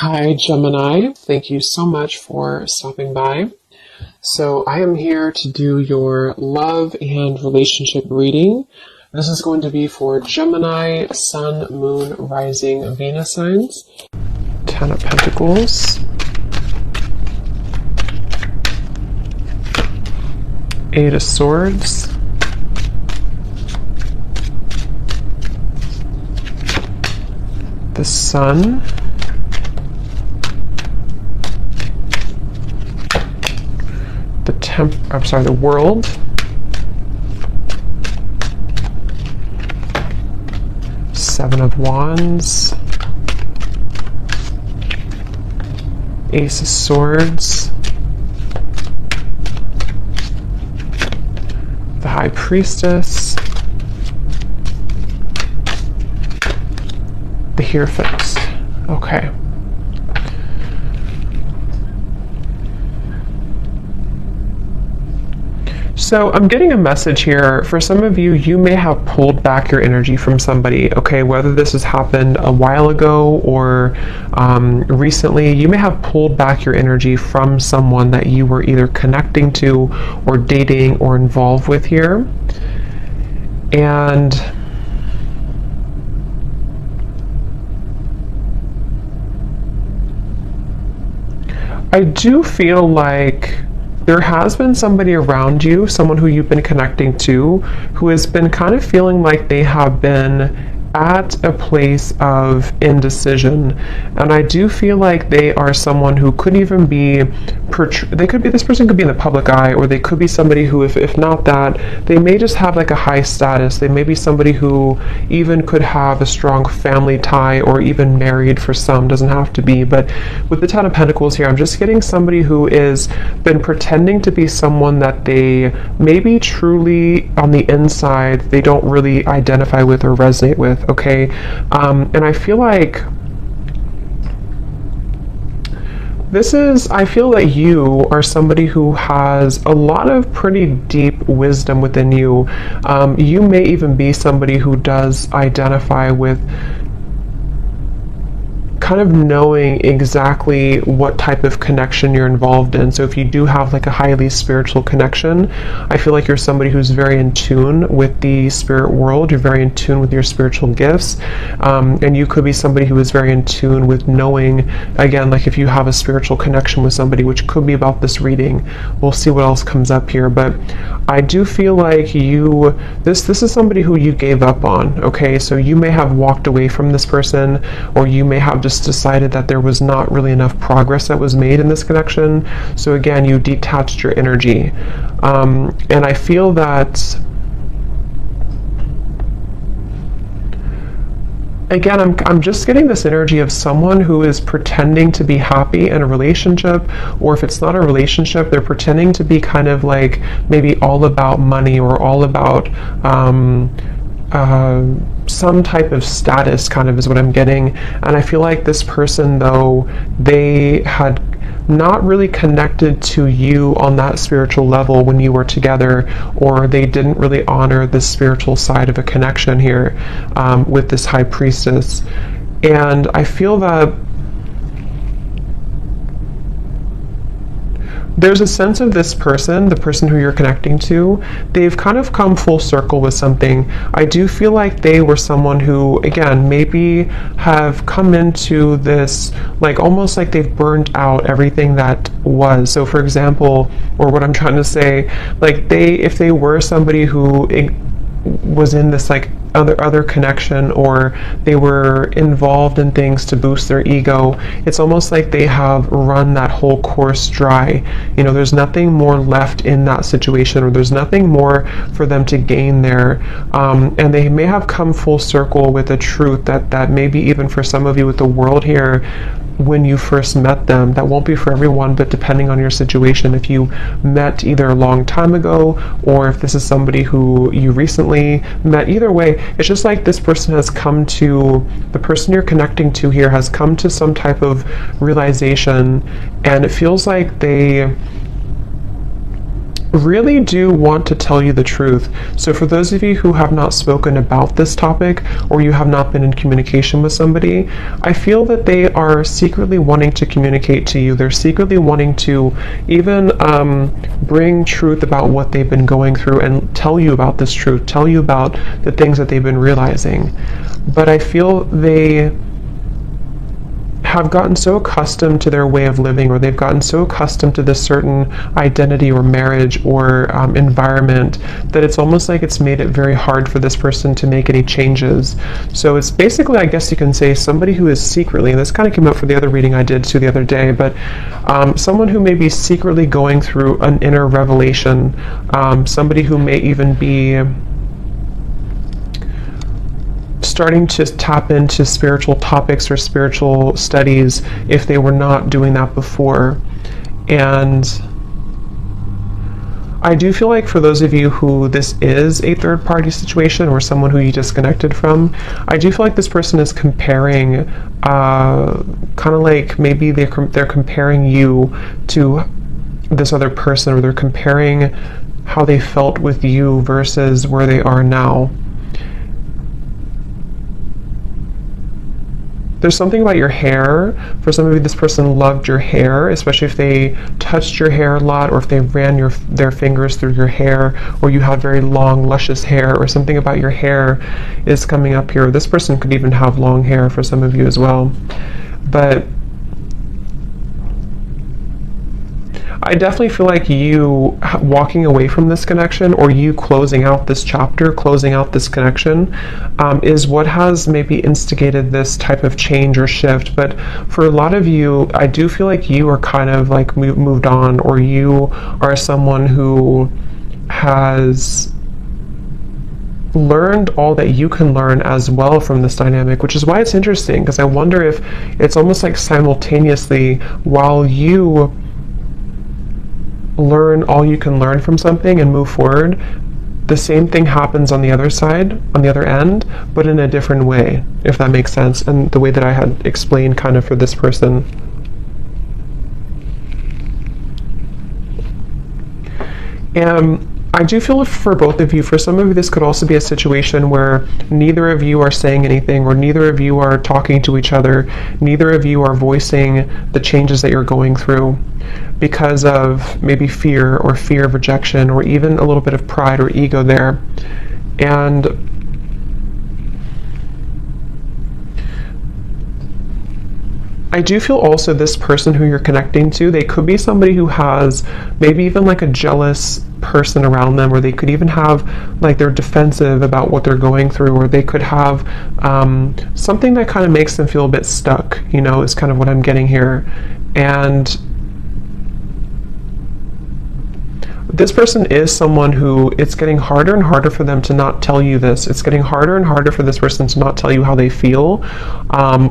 Hi, Gemini. Thank you so much for stopping by. So I am here to do your love and relationship reading. This is going to be for Gemini, Sun, Moon, Rising, Venus signs. Ten of Pentacles. Eight of Swords. The Sun. The World. Seven of Wands. Ace of Swords. The High Priestess. The Hierophant. Okay. So I'm getting a message here. For some of you, you may have pulled back your energy from somebody, okay? Whether this has happened a while ago or recently, you may have pulled back your energy from someone that you were either connecting to or dating or involved with here. And I do feel like there has been somebody around you, someone who you've been connecting to, who has been kind of feeling like they have been at a place of indecision. And I do feel like they are someone who could even be, this person could be in the public eye, or they could be somebody who, if not that, they may just have like a high status. They may be somebody who even could have a strong family tie, or even married for some, doesn't have to be. But with the Ten of Pentacles here, I'm just getting somebody who is been pretending to be someone that they maybe truly on the inside, they don't really identify with or resonate with. Okay, and I feel like I feel that you are somebody who has a lot of pretty deep wisdom within you. You may even be somebody who does identify with kind of knowing exactly what type of connection you're involved in. So if you do have like a highly spiritual connection, I feel like you're somebody who's very in tune with the spirit world. You're very in tune with your spiritual gifts. And you could be somebody who is very in tune with knowing, again, like if you have a spiritual connection with somebody, which could be about this reading. We'll see what else comes up here. But I do feel like this is somebody who you gave up on. Okay, so you may have walked away from this person, or you may have just decided that there was not really enough progress that was made in this connection. So again, you detached your energy. And I feel that, again, I'm just getting this energy of someone who is pretending to be happy in a relationship, or if it's not a relationship, they're pretending to be kind of like maybe all about money, or all about some type of status, kind of is what I'm getting. And I feel like this person, though, they had not really connected to you on that spiritual level when you were together, or they didn't really honor the spiritual side of a connection here with this High Priestess. And I feel that there's a sense of this person, the person who you're connecting to, they've kind of come full circle with something. I do feel like they were someone who, again, maybe have come into this, like almost like they've burned out everything that was. So for example, or what I'm trying to say, like if they were somebody who was in this like other connection, or they were involved in things to boost their ego, it's almost like they have run that whole course dry. You know, there's nothing more left in that situation, or there's nothing more for them to gain there. And they may have come full circle with a truth that maybe even for some of you with the world here, when you first met them, that won't be for everyone, but depending on your situation, if you met either a long time ago, or if this is somebody who you recently met, either way, it's just like this person has come to, the person you're connecting to here has come to some type of realization, and it feels like they really do want to tell you the truth. So for those of you who have not spoken about this topic, or you have not been in communication with somebody, I feel that they are secretly wanting to communicate to you. They're secretly wanting to even bring truth about what they've been going through and tell you about this truth, tell you about the things that they've been realizing. But I feel they have gotten so accustomed to their way of living, or they've gotten so accustomed to this certain identity or marriage or environment, that it's almost like it's made it very hard for this person to make any changes. So it's basically, I guess you can say, somebody who is secretly, and this kind of came up for the other reading I did too the other day, but someone who may be secretly going through an inner revelation, somebody who may even be starting to tap into spiritual topics or spiritual studies if they were not doing that before. And I do feel like for those of you who this is a third party situation, or someone who you disconnected from, I do feel like this person is comparing, kind of like maybe they're comparing you to this other person, or they're comparing how they felt with you versus where they are now. There's something about your hair. For some of you, this person loved your hair, especially if they touched your hair a lot, or if they ran their fingers through your hair, or you had very long, luscious hair, or something about your hair is coming up here. This person could even have long hair for some of you as well. But I definitely feel like you walking away from this connection, or you closing out this chapter, closing out this connection, is what has maybe instigated this type of change or shift. But for a lot of you, I do feel like you are kind of like moved on, or you are someone who has learned all that you can learn as well from this dynamic, which is why it's interesting, because I wonder if it's almost like simultaneously, while you learn all you can learn from something and move forward, the same thing happens on the other side, on the other end, but in a different way, if that makes sense, and the way that I had explained kind of for this person. And I do feel for both of you, for some of you, this could also be a situation where neither of you are saying anything, or neither of you are talking to each other, neither of you are voicing the changes that you're going through because of maybe fear of rejection, or even a little bit of pride or ego there. And I do feel also this person who you're connecting to, they could be somebody who has maybe even like a jealous person around them, or they could even have like they're defensive about what they're going through, or they could have something that kind of makes them feel a bit stuck, is kind of what I'm getting here. And this person is someone who, it's getting harder and harder for them to not tell you this. It's getting harder and harder for this person to not tell you how they feel,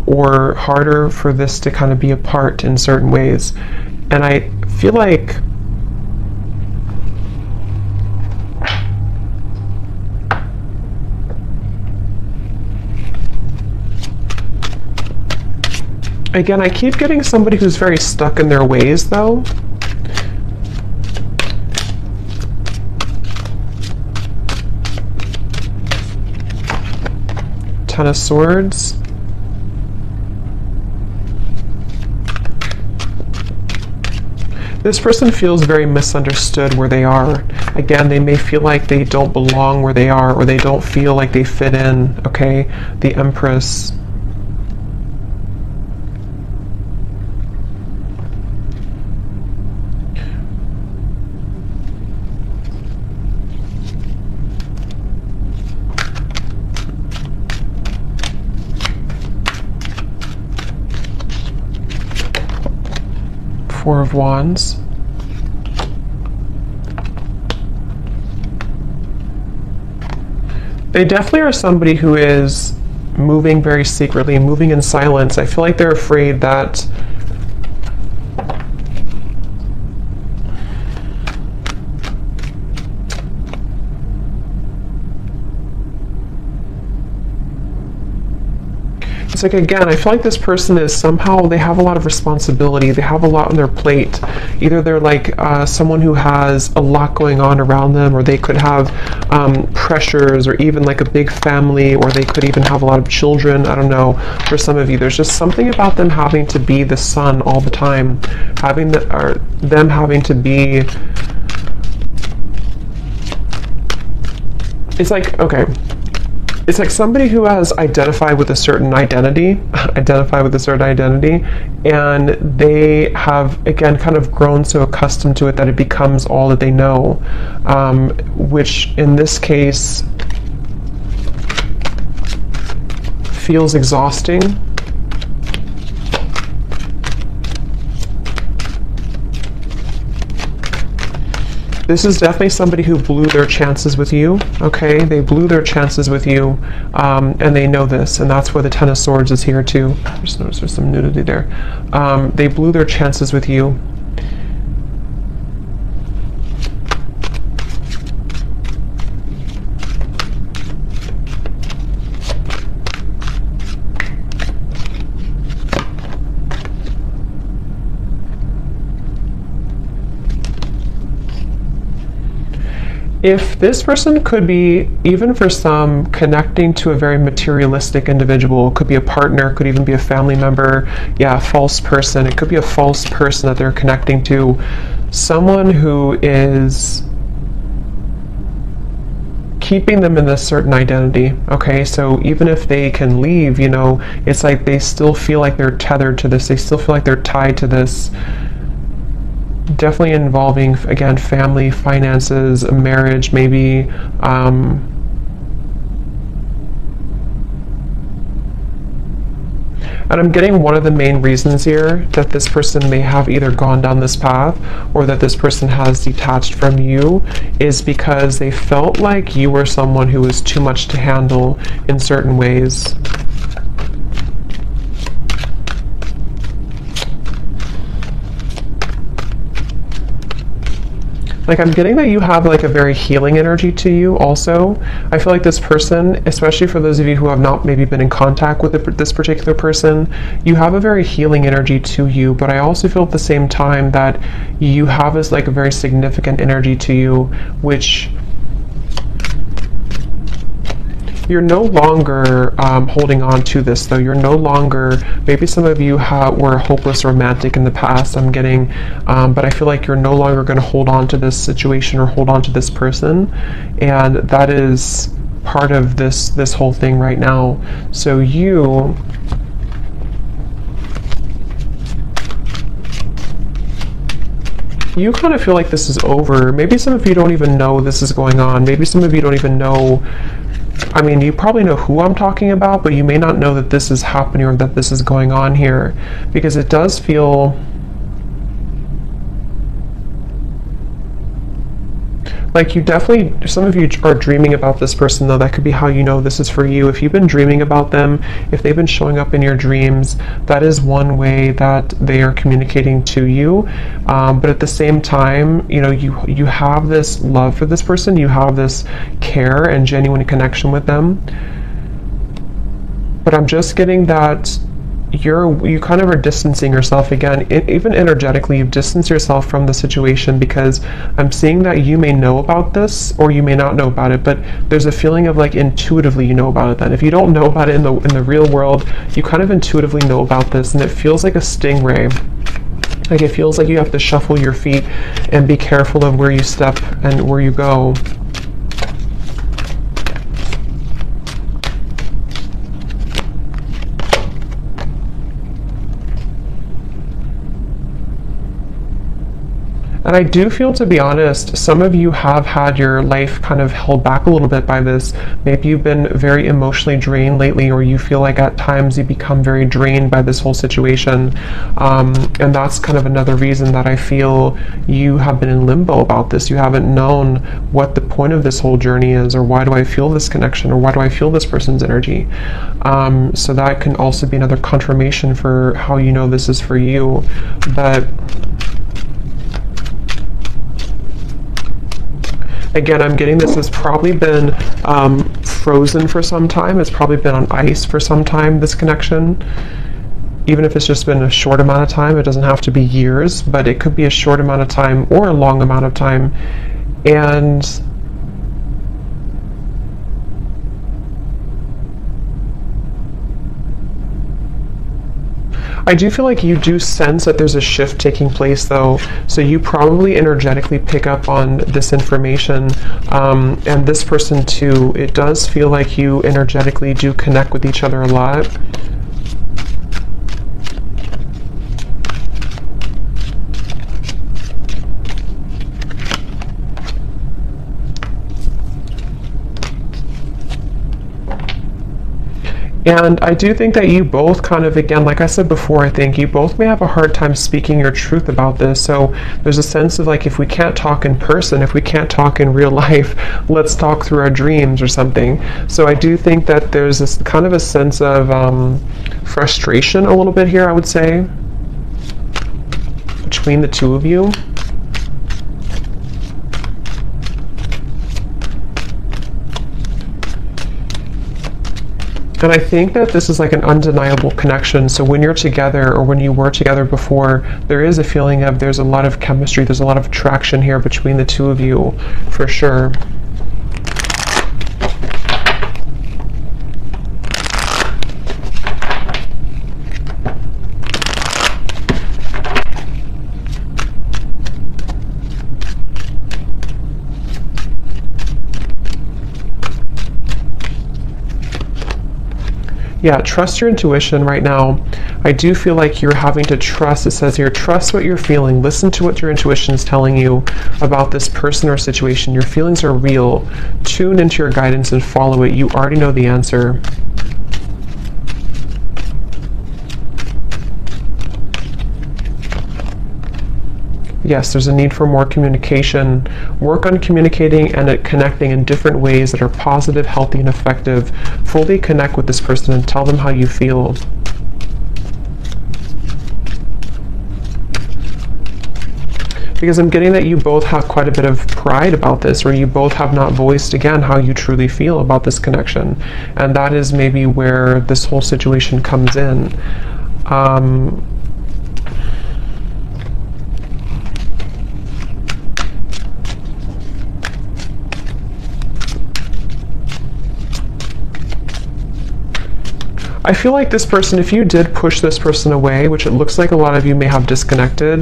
or harder for this to kind of be apart in certain ways. And I feel like again, I keep getting somebody who's very stuck in their ways, though. Ten of Swords. This person feels very misunderstood where they are. Again, they may feel like they don't belong where they are, or they don't feel like they fit in, okay? The Empress. Four of Wands. They definitely are somebody who is moving very secretly, moving in silence. I feel like they're afraid that It's like, again, I feel like this person is somehow, they have a lot of responsibility. They have a lot on their plate. Either they're like someone who has a lot going on around them, or they could have pressures, or even like a big family, or they could even have a lot of children. I don't know. For some of you, there's just something about them having to be the sun all the time, them having to be. It's like, okay. It's like somebody who has identified with a certain identity, and they have, again, kind of grown so accustomed to it that it becomes all that they know, which in this case feels exhausting. This is definitely somebody who blew their chances with you, okay? They blew their chances with you, and they know this, and that's where the Ten of Swords is here too. I just noticed there's some nudity there. They blew their chances with you. If this person could be, even for some, connecting to a very materialistic individual, could be a partner, could even be a family member, yeah, a false person. It could be a false person that they're connecting to, someone who is keeping them in this certain identity, okay? So even if they can leave, you know, it's like they still feel like they're tethered to this, they still feel like they're tied to this. Definitely involving, again, family, finances, marriage, maybe. And I'm getting one of the main reasons here that this person may have either gone down this path or that this person has detached from you is because they felt like you were someone who was too much to handle in certain ways. Like, I'm getting that you have like a very healing energy to you also. I feel like this person, especially for those of you who have not maybe been in contact with this particular person, you have a very healing energy to you, but I also feel at the same time that you have this like a very significant energy to you, which you're no longer holding on to this, though. You're no longer, maybe some of you were a hopeless romantic in the past, I'm getting, but I feel like you're no longer going to hold on to this situation or hold on to this person, and that is part of this whole thing right now. So you kind of feel like this is over. Maybe some of you don't even know this is going on. Maybe some of you don't even know. I mean, you probably know who I'm talking about, but you may not know that this is happening or that this is going on here, because it does feel like you definitely, some of you are dreaming about this person, though. That could be how you know this is for you. If you've been dreaming about them, if they've been showing up in your dreams, that is one way that they are communicating to you. But at the same time, you know, you have this love for this person, you have this care and genuine connection with them. But I'm just getting that you kind of are distancing yourself again, even energetically. You've distanced yourself from the situation because I'm seeing that you may know about this or you may not know about it, but there's a feeling of like intuitively you know about it. Then if you don't know about it in the real world, you kind of intuitively know about this, and it feels like a stingray. Like it feels like you have to shuffle your feet and be careful of where you step and where you go. And I do feel, to be honest, some of you have had your life kind of held back a little bit by this. Maybe you've been very emotionally drained lately, or you feel like at times you become very drained by this whole situation. And that's kind of another reason that I feel you have been in limbo about this. You haven't known what the point of this whole journey is, or why do I feel this connection, or why do I feel this person's energy. So that can also be another confirmation for how you know this is for you. But again, I'm getting this has probably been frozen for some time. It's probably been on ice for some time, this connection. Even if it's just been a short amount of time, it doesn't have to be years, but it could be a short amount of time or a long amount of time. And I do feel like you do sense that there's a shift taking place, though, so you probably energetically pick up on this information, and this person too. It does feel like you energetically do connect with each other a lot. And I do think that you both kind of, again, like I said before, I think you both may have a hard time speaking your truth about this. So there's a sense of like, if we can't talk in person, if we can't talk in real life, let's talk through our dreams or something. So I do think that there's this kind of a sense of frustration a little bit here, I would say, between the two of you. And I think that this is like an undeniable connection. So when you're together, or when you were together before, there is a feeling of there's a lot of chemistry, there's a lot of attraction here between the two of you, for sure. Yeah, trust your intuition right now. I do feel like you're having to trust. It says here, trust what you're feeling. Listen to what your intuition is telling you about this person or situation. Your feelings are real. Tune into your guidance and follow it. You already know the answer. Yes, there's a need for more communication. Work on communicating and connecting in different ways that are positive, healthy, and effective. Fully connect with this person and tell them how you feel. Because I'm getting that you both have quite a bit of pride about this, or you both have not voiced, again, how you truly feel about this connection. And that is maybe where this whole situation comes in. I feel like this person, if you did push this person away, which it looks like a lot of you may have disconnected,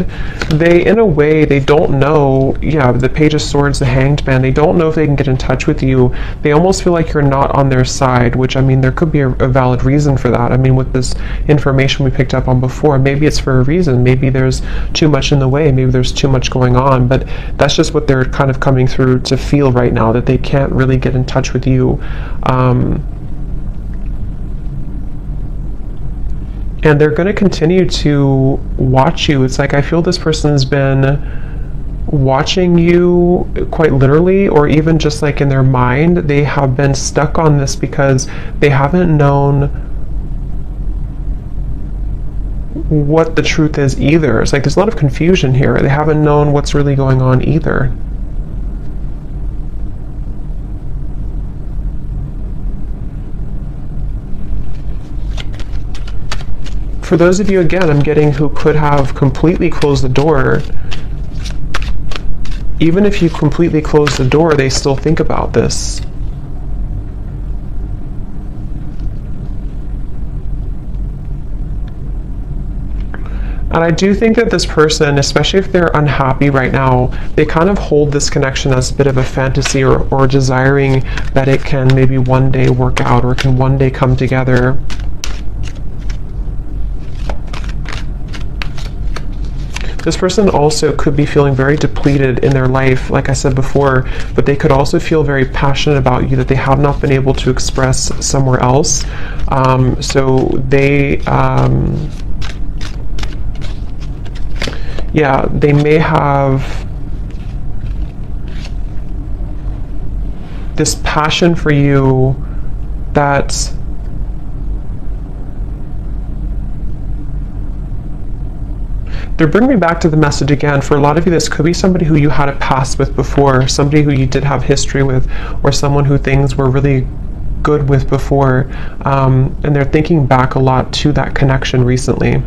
they, in a way, they don't know, yeah, the Page of Swords, the Hanged Man, they don't know if they can get in touch with you. They almost feel like you're not on their side, which, I mean, there could be a valid reason for that. I mean, with this information we picked up on before, maybe it's for a reason. Maybe there's too much in the way. Maybe there's too much going on. But that's just what they're kind of coming through to feel right now, that they can't really get in touch with you. And they're going to continue to watch you. It's like I feel this person's been watching you quite literally, or even just like in their mind. They have been stuck on this because they haven't known what the truth is either. It's like there's a lot of confusion here. They haven't known what's really going on either. For those of you, again, I'm getting who could have completely closed the door, even if you completely close the door, they still think about this. And I do think that this person, especially if they're unhappy right now, they kind of hold this connection as a bit of a fantasy, or desiring that it can maybe one day work out, or can one day come together. This person also could be feeling very depleted in their life, like I said before, but they could also feel very passionate about you that they have not been able to express somewhere else. So they, yeah, they may have this passion for you that they're bringing me back to the message again. For a lot of you, this could be somebody who you had a past with before, somebody who you did have history with, or someone who things were really good with before, and they're thinking back a lot to that connection recently.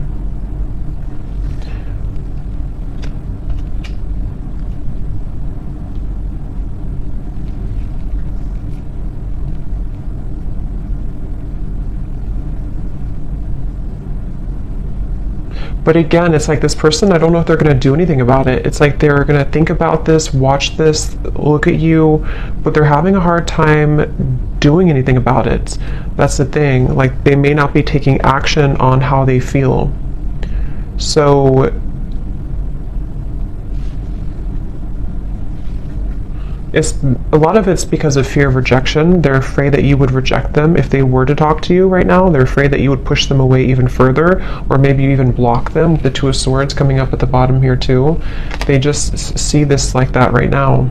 But again, it's like this person, I don't know if they're going to do anything about it. It's like they're going to think about this, watch this, look at you, but they're having a hard time doing anything about it. That's the thing. Like, they may not be taking action on how they feel. So a lot of it's because of fear of rejection. They're afraid that you would reject them if they were to talk to you right now. They're afraid that you would push them away even further, or maybe you even block them. The Two of Swords coming up at the bottom here too. They just see this like that right now.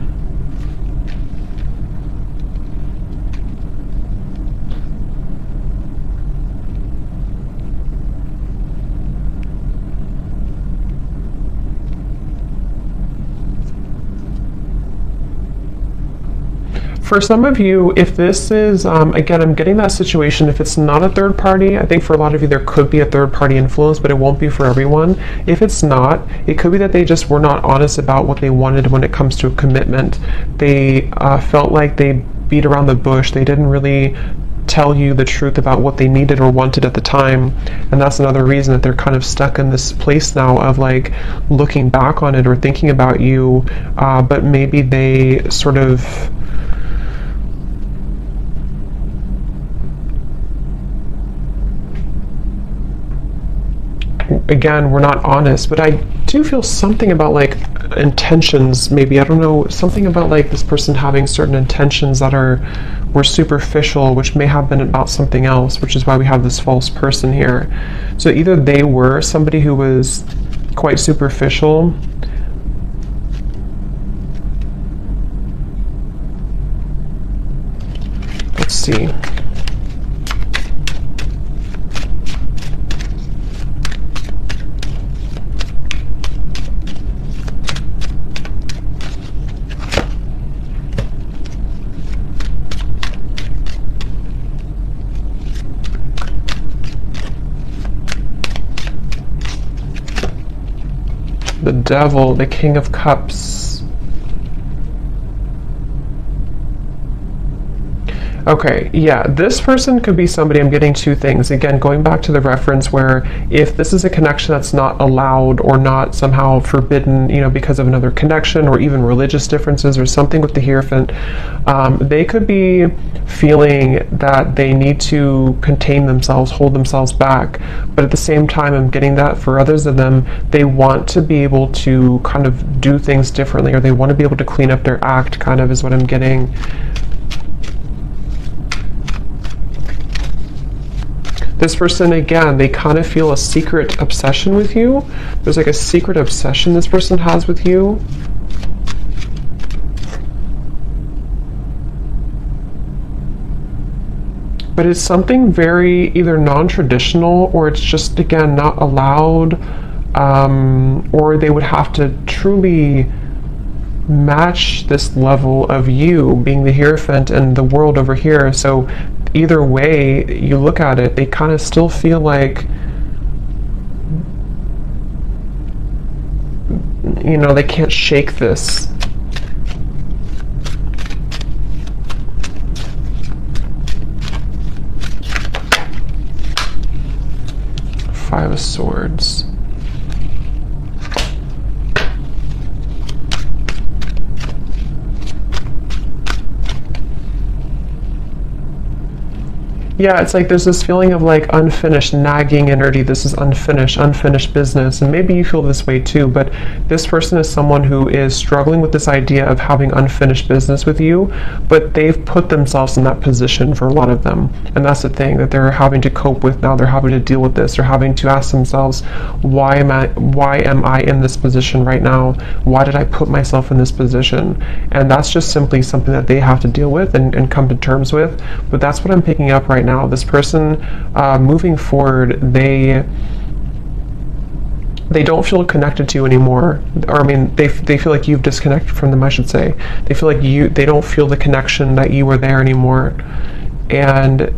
For some of you, if this is, again, I'm getting that situation, if it's not a third party, I think for a lot of you there could be a third party influence, but it won't be for everyone. If it's not, it could be that they just were not honest about what they wanted when it comes to a commitment. They felt like they beat around the bush. They didn't really tell you the truth about what they needed or wanted at the time, and that's another reason that they're kind of stuck in this place now of like looking back on it or thinking about you, but maybe they sort of again, we're not honest, but I do feel something about like intentions, maybe, I don't know, something about like this person having certain intentions that were superficial, which may have been about something else, which is why we have this false person here. So either they were somebody who was quite superficial, let's see. The Devil, the King of Cups. Okay, yeah, this person could be somebody, I'm getting two things. Again, going back to the reference where if this is a connection that's not allowed or not somehow forbidden, you know, because of another connection or even religious differences or something with the Hierophant, they could be feeling that they need to contain themselves, hold themselves back. But at the same time, I'm getting that for others of them, they want to be able to kind of do things differently, or they want to be able to clean up their act, kind of is what I'm getting. This person, again, they kind of feel a secret obsession with you. There's like a secret obsession this person has with you. But it's something very either non-traditional, or it's just, again, not allowed, or they would have to truly match this level of you being the Hierophant and the world over here. So either way you look at it, they kind of still feel like, you know, they can't shake this. Five of Swords. Yeah, it's like there's this feeling of like unfinished, nagging energy. This is unfinished business. And maybe you feel this way too, but this person is someone who is struggling with this idea of having unfinished business with you, but they've put themselves in that position for a lot of them. And that's the thing that they're having to cope with now. They're having to deal with this. They're having to ask themselves, why am I in this position right now? Why did I put myself in this position? And that's just simply something that they have to deal with and come to terms with. But that's what I'm picking up right now. This person, moving forward, they don't feel connected to you anymore. Or I mean, they feel like you've disconnected from them, I should say. They feel like they don't feel the connection that you were there anymore. and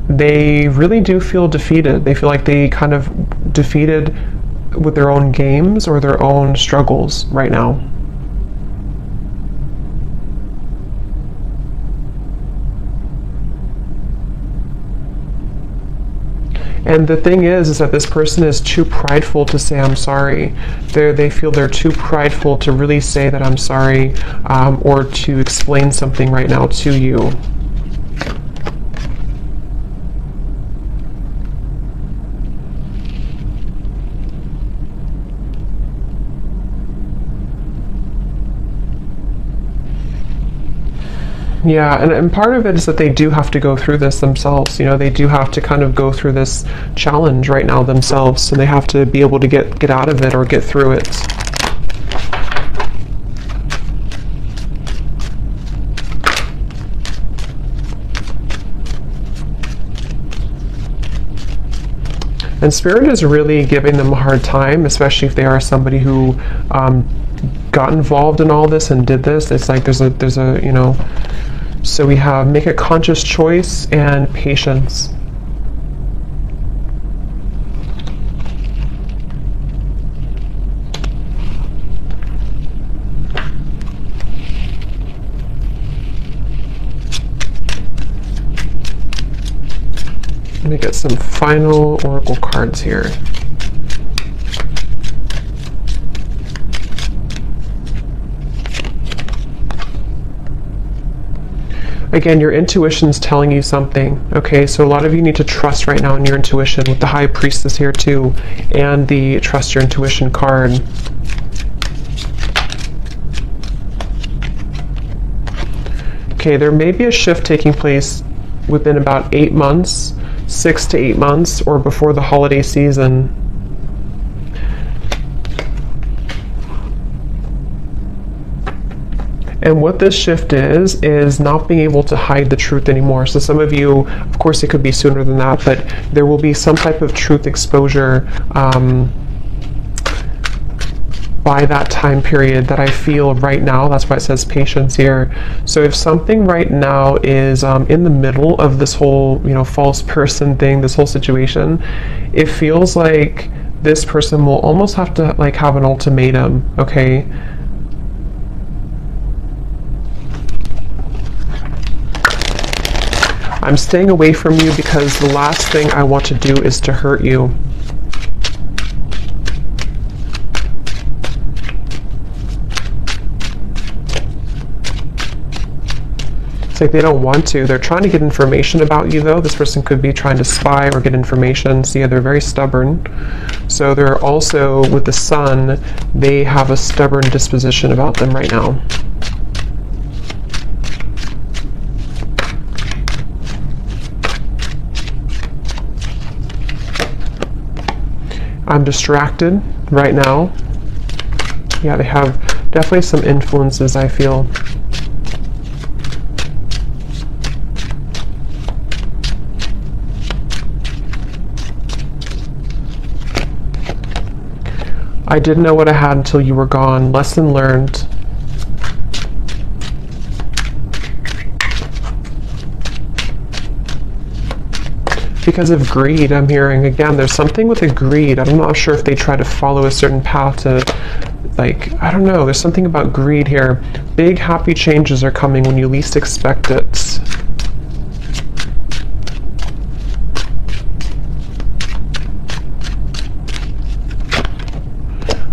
they really do feel defeated. They feel like they kind of defeated with their own games or their own struggles right now. And the thing is that this person is too prideful to say I'm sorry. They feel they're too prideful to really say that I'm sorry, or to explain something right now to you. Yeah, and part of it is that they do have to go through this themselves. You know, they do have to kind of go through this challenge right now themselves, so they have to be able to get out of it or get through it. And Spirit is really giving them a hard time, especially if they are somebody who got involved in all this and did this. It's like there's a you know. So we have make a conscious choice and patience. Let me get some final oracle cards here. Again, your intuition's telling you something, okay? So a lot of you need to trust right now in your intuition with the High Priestess here too, and the Trust Your Intuition card. Okay, there may be a shift taking place within about 8 months, 6 to 8 months, or before the holiday season. And what this shift is not being able to hide the truth anymore. So some of you, of course it could be sooner than that, but there will be some type of truth exposure by that time period that I feel right now. That's why it says patience here. So if something right now is in the middle of this whole, you know, false person thing, this whole situation, it feels like this person will almost have to like have an ultimatum, okay? I'm staying away from you because the last thing I want to do is to hurt you. It's like they don't want to. They're trying to get information about you though. This person could be trying to spy or get information. See, they're very stubborn. So they're also, with the Sun, they have a stubborn disposition about them right now. I'm distracted right now. Yeah, they have definitely some influences, I feel. I didn't know what I had until you were gone. Lesson learned. Because of greed, I'm hearing. Again, there's something with the greed. I'm not sure if they try to follow a certain path to, like, I don't know. There's something about greed here. Big happy changes are coming when you least expect it.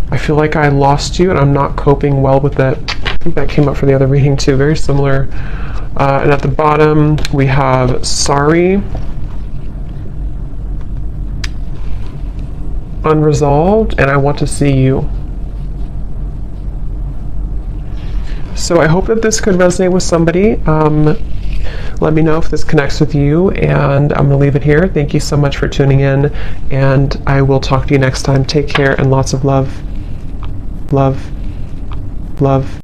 I feel like I lost you and I'm not coping well with it. I think that came up for the other reading too. Very similar. And at the bottom, we have sorry. Unresolved, and I want to see you. So I hope that this could resonate with somebody. Let me know if this connects with you, and I'm going to leave it here. Thank you so much for tuning in, and I will talk to you next time. Take care and lots of love. Love. Love.